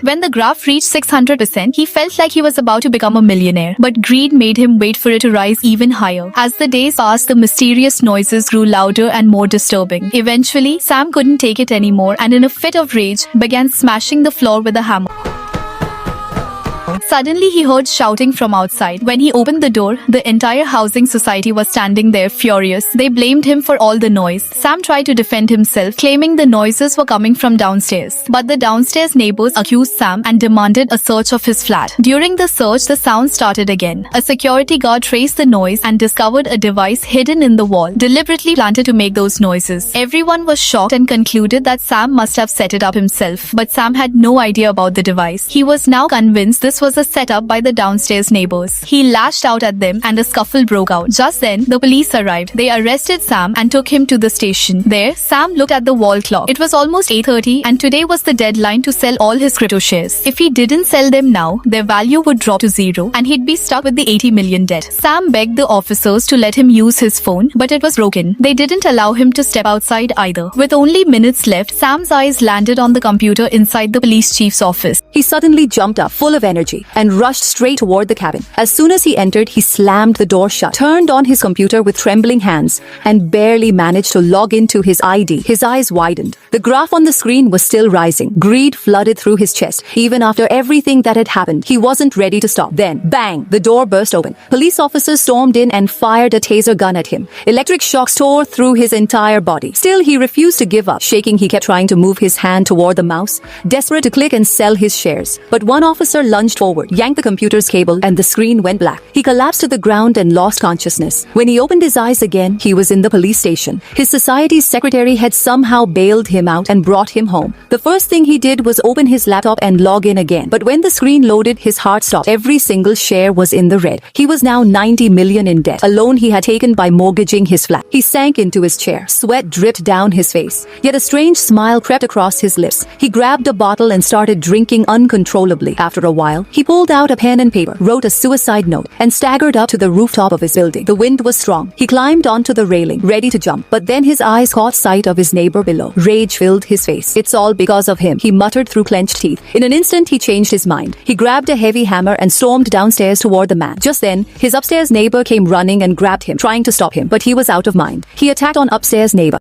When the graph reached 600%, he felt like he was about to become a millionaire. But greed made him wait for it to rise even higher. As the days passed, the mysterious noises grew louder and more disturbing. Eventually, Sam couldn't take it anymore and in a fit of rage, began smashing the floor with a hammer. Suddenly, he heard shouting from outside. When he opened the door, the entire housing society was standing there furious. They blamed him for all the noise. Sam tried to defend himself, claiming the noises were coming from downstairs. But the downstairs neighbors accused Sam and demanded a search of his flat. During the search, the sound started again. A security guard traced the noise and discovered a device hidden in the wall, deliberately planted to make those noises. Everyone was shocked and concluded that Sam must have set it up himself. But Sam had no idea about the device. He was now convinced this was set up by the downstairs neighbors. He lashed out at them and a scuffle broke out. Just then, the police arrived. They arrested Sam and took him to the station. There, Sam looked at the wall clock. It was almost 8:30 and today was the deadline to sell all his crypto shares. If he didn't sell them now, their value would drop to zero and he'd be stuck with the 80 million debt. Sam begged the officers to let him use his phone, but it was broken. They didn't allow him to step outside either. With only minutes left, Sam's eyes landed on the computer inside the police chief's office. He suddenly jumped up, full of energy, and rushed straight toward the cabin. As soon as he entered, he slammed the door shut, turned on his computer with trembling hands, and barely managed to log into his ID. His eyes widened. The graph on the screen was still rising. Greed flooded through his chest. Even after everything that had happened, he wasn't ready to stop. Then, bang! The door burst open. Police officers stormed in and fired a taser gun at him. Electric shocks tore through his entire body. Still, he refused to give up. Shaking, he kept trying to move his hand toward the mouse, desperate to click and sell his shares. But one officer lunged forward, yanked the computer's cable, and the screen went black. He collapsed to the ground and lost consciousness. When he opened his eyes again, he was in the police station. His society's secretary had somehow bailed him out and brought him home. The first thing he did was open his laptop and log in again. But when the screen loaded, his heart stopped. Every single share was in the red. He was now 90 million in debt, a loan he had taken by mortgaging his flat. He sank into his chair. Sweat dripped down his face. Yet a strange smile crept across his lips. He grabbed a bottle and started drinking uncontrollably. After a while, he pulled out a pen and paper, wrote a suicide note, and staggered up to the rooftop of his building. The wind was strong. He climbed onto the railing, ready to jump, but then his eyes caught sight of his neighbor below. Rage filled his face. "It's all because of him," he muttered through clenched teeth. In an instant, he changed his mind. He grabbed a heavy hammer and stormed downstairs toward the man. Just then, his upstairs neighbor came running and grabbed him, trying to stop him, but he was out of mind. He attacked on upstairs neighbor.